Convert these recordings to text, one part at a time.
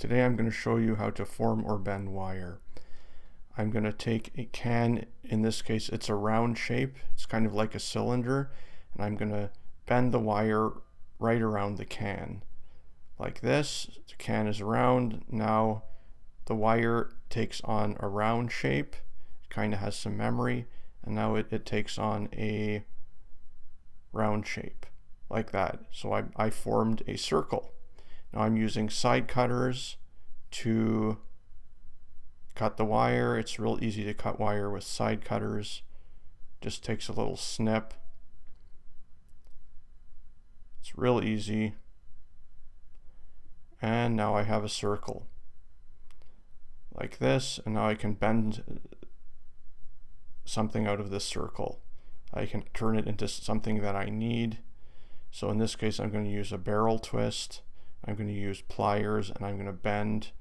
Today I'm going to show you how to form or bend wire. I'm going to take a can, in this case it's a round shape, it's kind of like a cylinder, and I'm going to bend the wire right around the can. Like this, the can is round, now the wire takes on a round shape, it kind of has some memory, and now it takes on a round shape, like that. So I formed a circle. Now I'm using side cutters to cut the wire. It's real easy to cut wire with side cutters. Just takes a little snip. It's real easy. And now I have a circle like this, and now I can bend something out of this circle. I can turn it into something that I need. So in this case I'm going to use a barrel twist. I'm going to use pliers, and I'm going to bend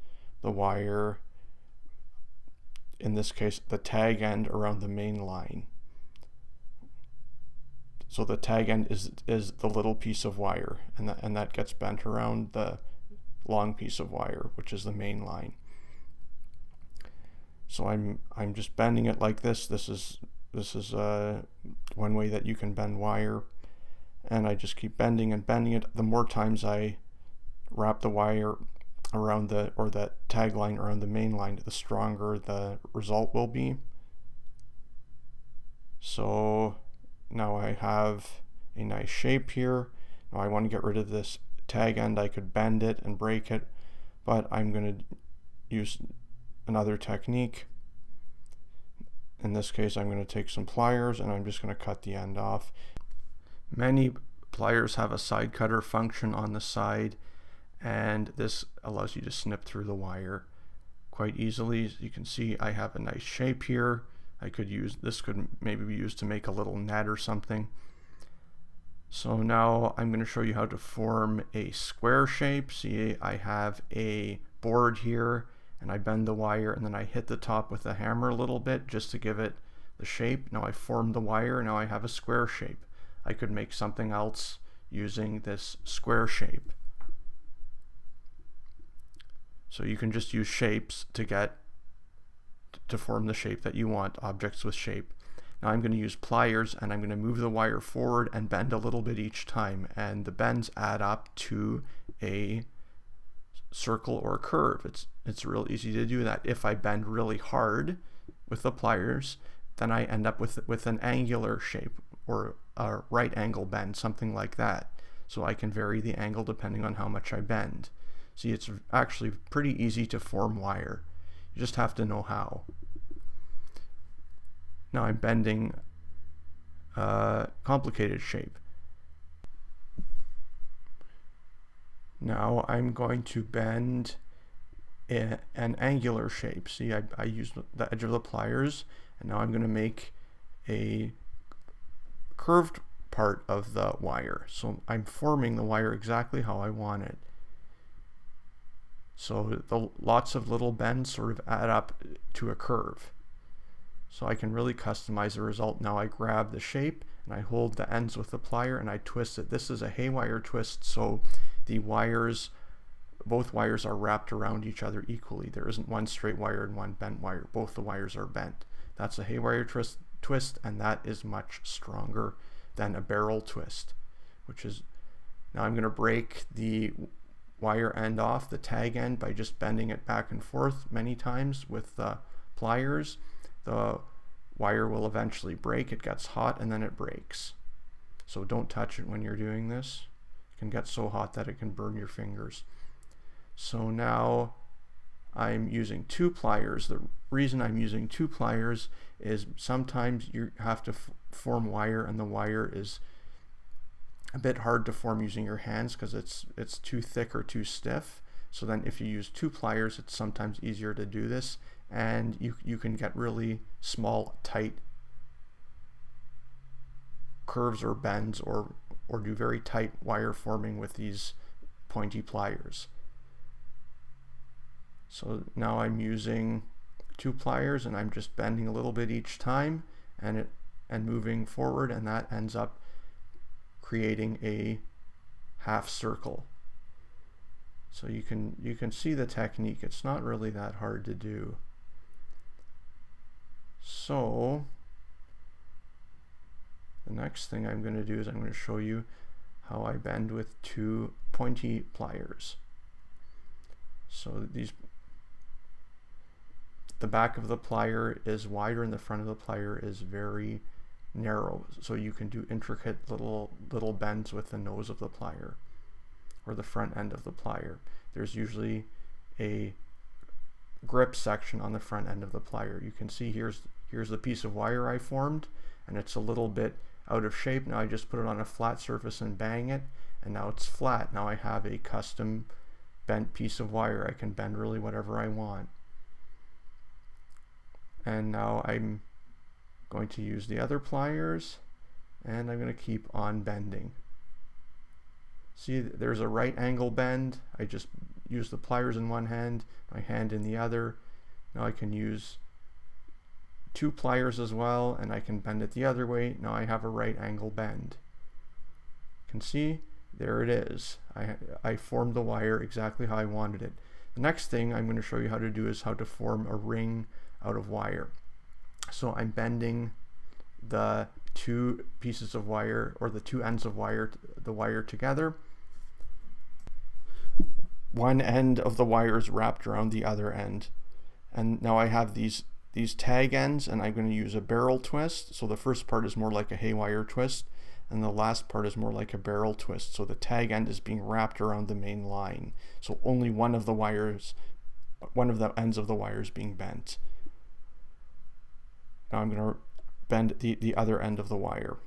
the wire, in this case the tag end, around the main line. So the tag end is the little piece of wire, and that gets bent around the long piece of wire, which is the main line. So I'm just bending it like this. This is one way that you can bend wire, and I just keep bending and bending it. The more times I wrap the wire around that tag line around the main line, the stronger the result will be. So now I have a nice shape here. Now I want to get rid of this tag end. I could bend it and break it, but I'm going to use another technique. In this case I'm going to take some pliers, and I'm just going to cut the end off. Many pliers have a side cutter function on the side, and this allows you to snip through the wire quite easily. As you can see, I have a nice shape here. This could maybe be used to make a little net or something. So now I'm going to show you how to form a square shape. See, I have a board here, and I bend the wire, and then I hit the top with a hammer a little bit just to give it the shape. Now I formed the wire, now I have a square shape. I could make something else using this square shape. So you can just use shapes to form the shape that you want, objects with shape. Now I'm going to use pliers, and I'm going to move the wire forward and bend a little bit each time, and the bends add up to a circle or a curve. It's real easy to do that. If I bend really hard with the pliers, then I end up with an angular shape, or a right angle bend, something like that. So I can vary the angle depending on how much I bend. See, it's actually pretty easy to form wire. You just have to know how. Now I'm bending a complicated shape. Now I'm going to bend an angular shape. See, I used the edge of the pliers, and now I'm going to make a curved part of the wire. So I'm forming the wire exactly how I want it. So lots of little bends sort of add up to a curve. So I can really customize the result. Now I grab the shape, and I hold the ends with the plier, and I twist it. This is a haywire twist, so both wires are wrapped around each other equally. There isn't one straight wire and one bent wire. Both the wires are bent. That's a haywire twist, and that is much stronger than a barrel twist, now I'm going to break the wire end off, the tag end, by just bending it back and forth many times with the pliers. The wire will eventually break. It gets hot and then it breaks. So don't touch it when you're doing this. It can get so hot that it can burn your fingers. So now I'm using two pliers. The reason I'm using two pliers is sometimes you have to form wire, and the wire is a bit hard to form using your hands because it's too thick or too stiff. So then if you use two pliers, it's sometimes easier to do this, and you can get really small, tight curves or bends, or do very tight wire forming with these pointy pliers. So now I'm using two pliers, and I'm just bending a little bit each time, and moving forward, and that ends up creating a half circle. So you can see the technique. It's not really that hard to do. So the next thing I'm going to do is I'm going to show you how I bend with two pointy pliers. So the back of the plier is wider and the front of the plier is very narrow. So you can do intricate little bends with the nose of the plier or the front end of the plier. There's usually a grip section on the front end of the plier. You can see here's the piece of wire I formed, and it's a little bit out of shape. Now I just put it on a flat surface and bang it, and now it's flat. Now I have a custom bent piece of wire. I can bend really whatever I want. And now I'm going to use the other pliers, and I'm going to keep on bending. See, there's a right angle bend. I just use the pliers in one hand, my hand in the other. Now I can use two pliers as well, and I can bend it the other way. Now I have a right angle bend. You can see, there it is. I formed the wire exactly how I wanted it. The next thing I'm going to show you how to do is how to form a ring out of wire. So I'm bending the two pieces of wire, or the two ends of wire, the wire together. One end of the wire is wrapped around the other end, and now I have these tag ends, and I'm going to use a barrel twist. So the first part is more like a haywire twist, and the last part is more like a barrel twist. So the tag end is being wrapped around the main line, so only one of the ends of the wire is being bent. Now I'm going to bend the other end of the wire.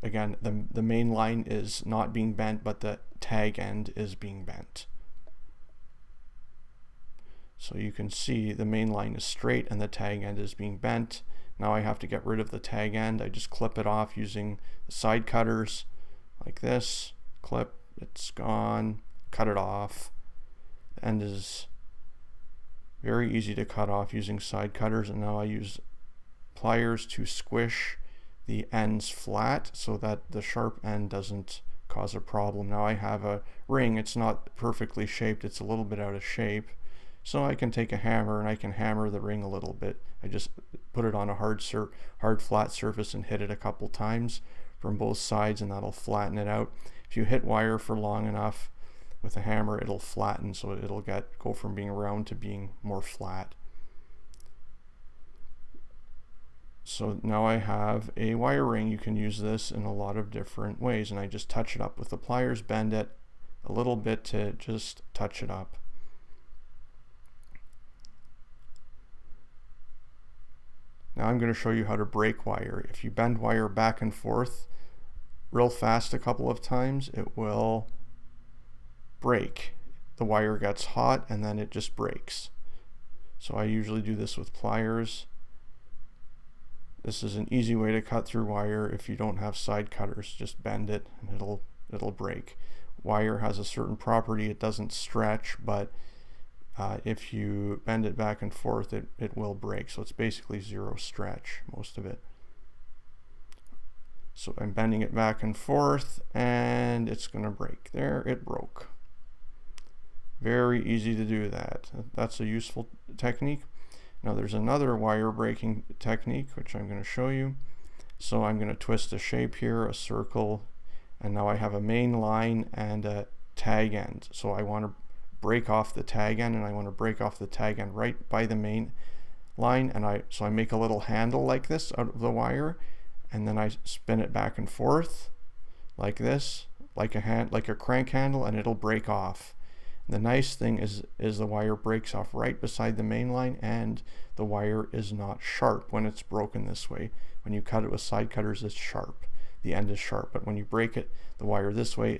Again, the main line is not being bent, but the tag end is being bent. So you can see the main line is straight and the tag end is being bent. Now I have to get rid of the tag end. I just clip it off using the side cutters like this. Clip, it's gone, cut it off. The end is very easy to cut off using side cutters, and now I use pliers to squish the ends flat so that the sharp end doesn't cause a problem. Now I have a ring. It's not perfectly shaped, it's a little bit out of shape. So I can take a hammer and I can hammer the ring a little bit. I just put it on a hard flat surface and hit it a couple times from both sides, and that'll flatten it out. If you hit wire for long enough with a hammer, it'll flatten, so it'll go from being round to being more flat. So now I have a wire ring. You can use this in a lot of different ways, and I just touch it up with the pliers, bend it a little bit to just touch it up. Now I'm going to show you how to break wire. If you bend wire back and forth real fast a couple of times, it will break. The wire gets hot and then it just breaks. So I usually do this with pliers. This is an easy way to cut through wire if you don't have side cutters. Just bend it and it'll break. Wire has a certain property, it doesn't stretch, but if you bend it back and forth, it will break. So it's basically zero stretch, most of it. So I'm bending it back and forth and it's going to break. There, it broke. Very easy to do that. That's a useful technique. Now there's another wire breaking technique which I'm going to show you. So I'm going to twist a shape here, a circle, and now I have a main line and a tag end. So I want to break off the tag end, and I want to break off the tag end right by the main line, and so I make a little handle like this out of the wire, and then I spin it back and forth like this, like a crank handle, and it'll break off. The nice thing is the wire breaks off right beside the main line, and the wire is not sharp when it's broken this way. When you cut it with side cutters, it's sharp. The end is sharp, but when you break it, the wire this way,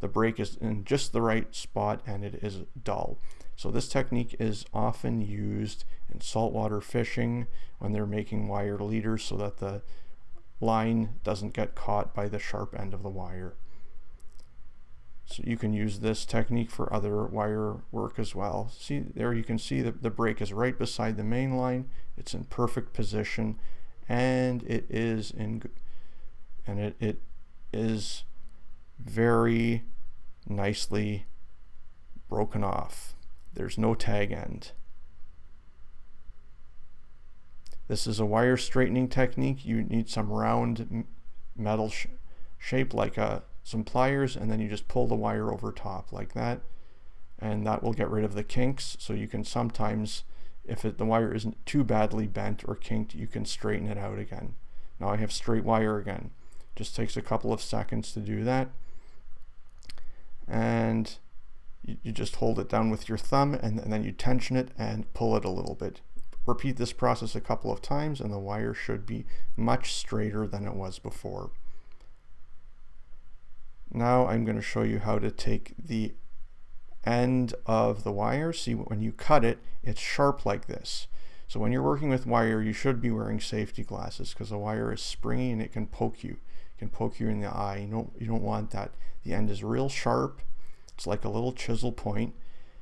the break is in just the right spot and it is dull. So this technique is often used in saltwater fishing when they're making wire leaders so that the line doesn't get caught by the sharp end of the wire. So you can use this technique for other wire work as well. See, there you can see the break is right beside the main line. It's in perfect position, and it is very nicely broken off. There's no tag end. This is a wire straightening technique. You need some round metal shape like some pliers, and then you just pull the wire over top like that, and that will get rid of the kinks. So you can sometimes, if the wire isn't too badly bent or kinked, you can straighten it out again. Now I have straight wire again. Just takes a couple of seconds to do that, and you just hold it down with your thumb, and then you tension it and pull it a little bit. Repeat this process a couple of times and the wire should be much straighter than it was before. Now I'm going to show you how to take the end of the wire. See, when you cut it, it's sharp like this. So when you're working with wire, you should be wearing safety glasses because the wire is springy and it can poke you. It can poke you in the eye. You don't want that. The end is real sharp. It's like a little chisel point.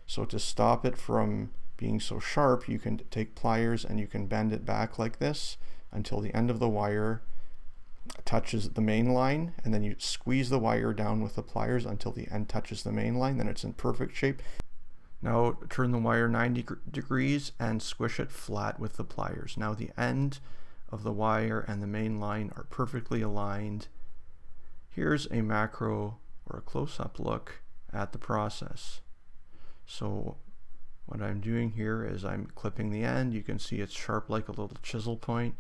So to stop it from being so sharp, you can take pliers and you can bend it back like this until the end of the wire touches the main line, and then you squeeze the wire down with the pliers until the end touches the main line. Then it's in perfect shape. Now turn the wire 90 degrees and squish it flat with the pliers. Now the end of the wire and the main line are perfectly aligned. Here's a macro or a close-up look at the process. So what I'm doing here is I'm clipping the end. You can see it's sharp like a little chisel point.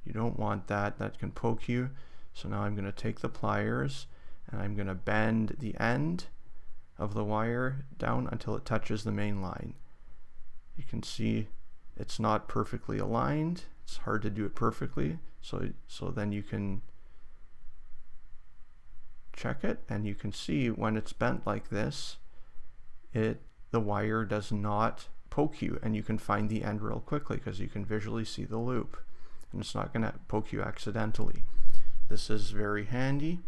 You don't want that. That can poke you. So now I'm going to take the pliers and I'm going to bend the end of the wire down until it touches the main line. You can see it's not perfectly aligned. It's hard to do it perfectly. So then you can check it, and you can see when it's bent like this, the wire does not poke you, and you can find the end real quickly because you can visually see the loop, and it's not going to poke you accidentally. This is very handy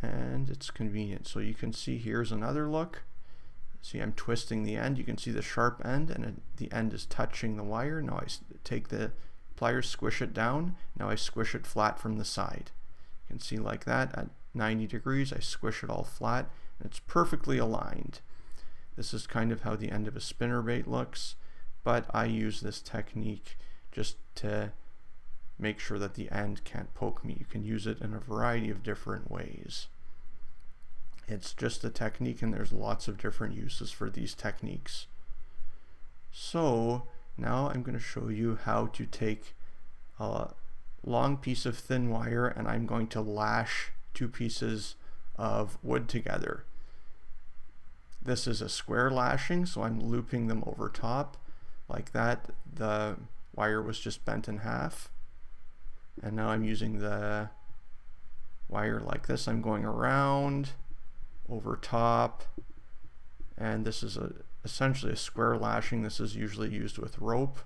and it's convenient. So you can see, here's another look. See, I'm twisting the end. You can see the sharp end, and the end is touching the wire. Now I take the pliers, squish it down. Now I squish it flat from the side. You can see like that at 90 degrees. I squish it all flat and it's perfectly aligned. This is kind of how the end of a spinnerbait looks, but I use this technique just to make sure that the end can't poke me. You can use it in a variety of different ways. It's just a technique, and there's lots of different uses for these techniques. So now I'm going to show you how to take a long piece of thin wire, and I'm going to lash two pieces of wood together. This is a square lashing, so I'm looping them over top like that. The wire was just bent in half, and now I'm using the wire like this. I'm going around, over top, and this is essentially a square lashing. This is usually used with rope.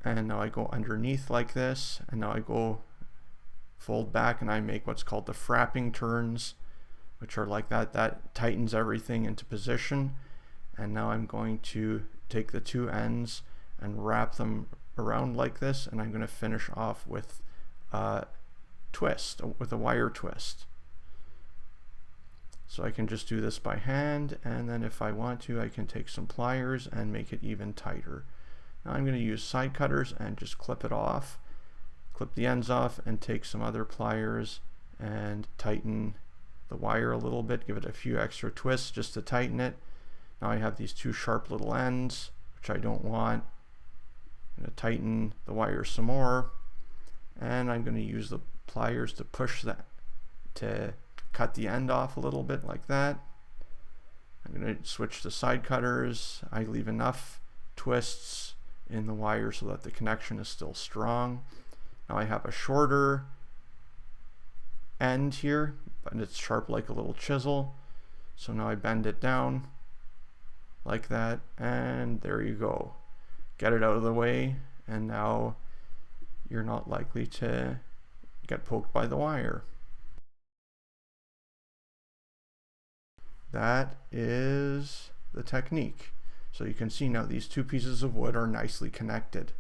And now I go underneath like this, and now I go fold back, and I make what's called the frapping turns, which are like that. That tightens everything into position. And now I'm going to take the two ends and wrap them around like this, and I'm going to finish off with a twist, with a wire twist. So I can just do this by hand, and then if I want to, I can take some pliers and make it even tighter. Now I'm going to use side cutters and just clip it off, clip the ends off, and take some other pliers and tighten the wire a little bit, give it a few extra twists just to tighten it. Now I have these two sharp little ends, which I don't want. I'm going to tighten the wire some more, and I'm going to use the pliers to push that, to cut the end off a little bit like that. I'm going to switch to side cutters. I leave enough twists in the wire so that the connection is still strong. Now I have a shorter end here, but it's sharp like a little chisel. So now I bend it down like that, and there you go. Get it out of the way, and now you're not likely to get poked by the wire. That is the technique. So you can see now these two pieces of wood are nicely connected.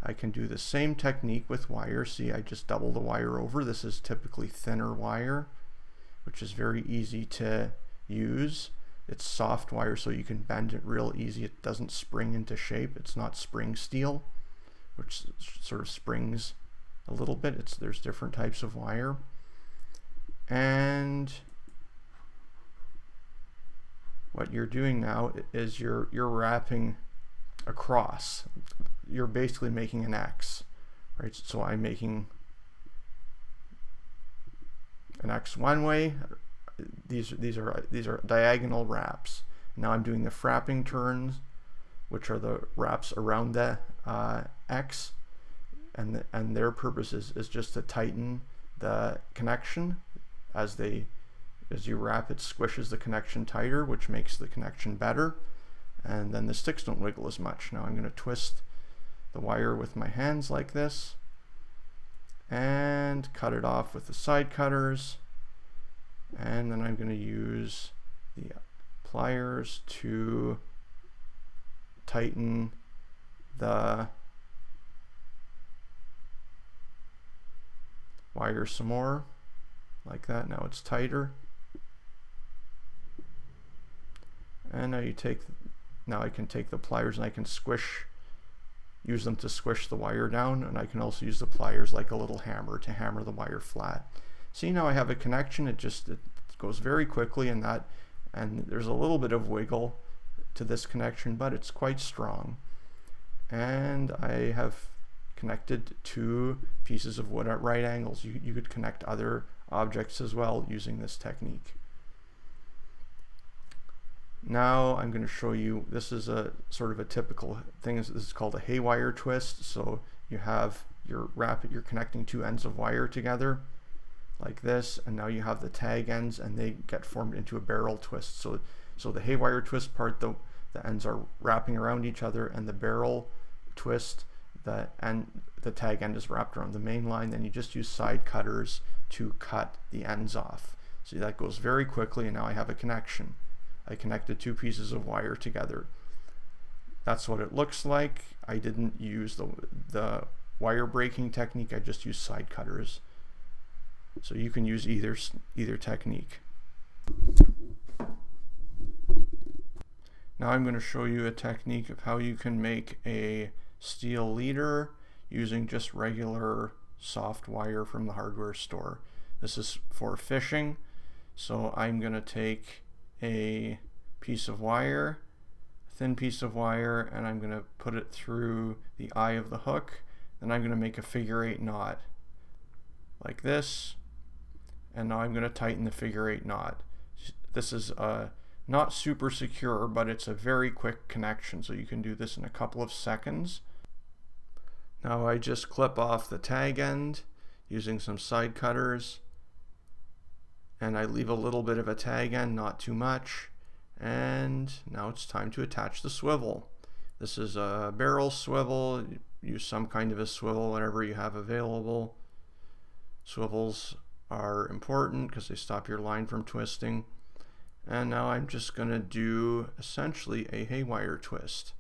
I can do the same technique with wire. See, I just double the wire over. This is typically thinner wire, which is very easy to use. It's soft wire, so you can bend it real easy. It doesn't spring into shape. It's not spring steel, which sort of springs a little bit. There's different types of wire. And what you're doing now is you're wrapping across. You're basically making an X, right? So I'm making an X one way. These are diagonal wraps. Now I'm doing the frapping turns, which are the wraps around the X, and their purpose is just to tighten the connection. As you wrap, it squishes the connection tighter, which makes the connection better, and then the sticks don't wiggle as much. Now I'm going to twist the wire with my hands like this and cut it off with the side cutters, and then I'm going to use the pliers to tighten the wire some more, like that. Now it's tighter. And now I can take the pliers and I can use them to squish the wire down, and I can also use the pliers like a little hammer to hammer the wire flat. See, now I have a connection. It goes very quickly, and there's a little bit of wiggle to this connection, but it's quite strong. And I have connected two pieces of wood at right angles. You could connect other objects as well using this technique. Now I'm going to show you, this is a sort of a typical thing. This is called a haywire twist. So you have you're connecting two ends of wire together like this, and now you have the tag ends, and they get formed into a barrel twist. So the haywire twist part, the ends are wrapping around each other, and the barrel twist, the tag end is wrapped around the main line. Then you just use side cutters to cut the ends off. See, that goes very quickly, and now I have a connection. I connected two pieces of wire together. That's what it looks like. I didn't use the wire breaking technique. I just used side cutters. So you can use either technique. Now I'm going to show you a technique of how you can make a steel leader using just regular soft wire from the hardware store. This is for fishing. So I'm going to take a piece of wire, thin piece of wire, and I'm going to put it through the eye of the hook. Then I'm going to make a figure-8 knot like this, and now I'm going to tighten the figure-8 knot. This is not super secure, but it's a very quick connection, so you can do this in a couple of seconds. Now I just clip off the tag end using some side cutters, and I leave a little bit of a tag end, not too much. And now it's time to attach the swivel. This is a barrel swivel. Use some kind of a swivel, whatever you have available. Swivels are important because they stop your line from twisting. And now I'm just going to do essentially a haywire twist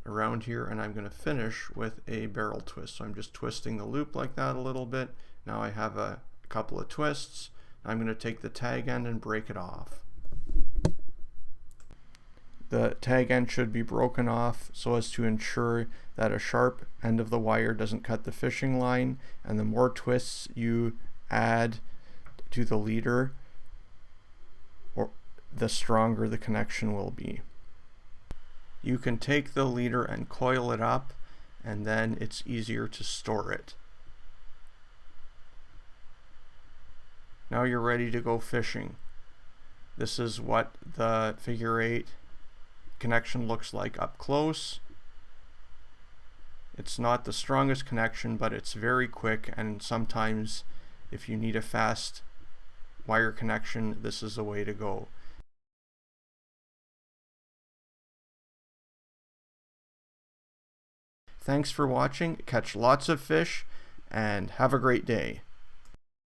around here, and I'm going to finish with a barrel twist. So I'm just twisting the loop like that a little bit. Now I have a couple of twists. I'm going to take the tag end and break it off. The tag end should be broken off so as to ensure that a sharp end of the wire doesn't cut the fishing line, and the more twists you add to the leader, the stronger the connection will be. You can take the leader and coil it up, and then it's easier to store it. Now you're ready to go fishing. This is what the figure-8 connection looks like up close. It's not the strongest connection, but it's very quick, and sometimes if you need a fast wire connection, this is the way to go. Thanks for watching. Catch lots of fish and have a great day.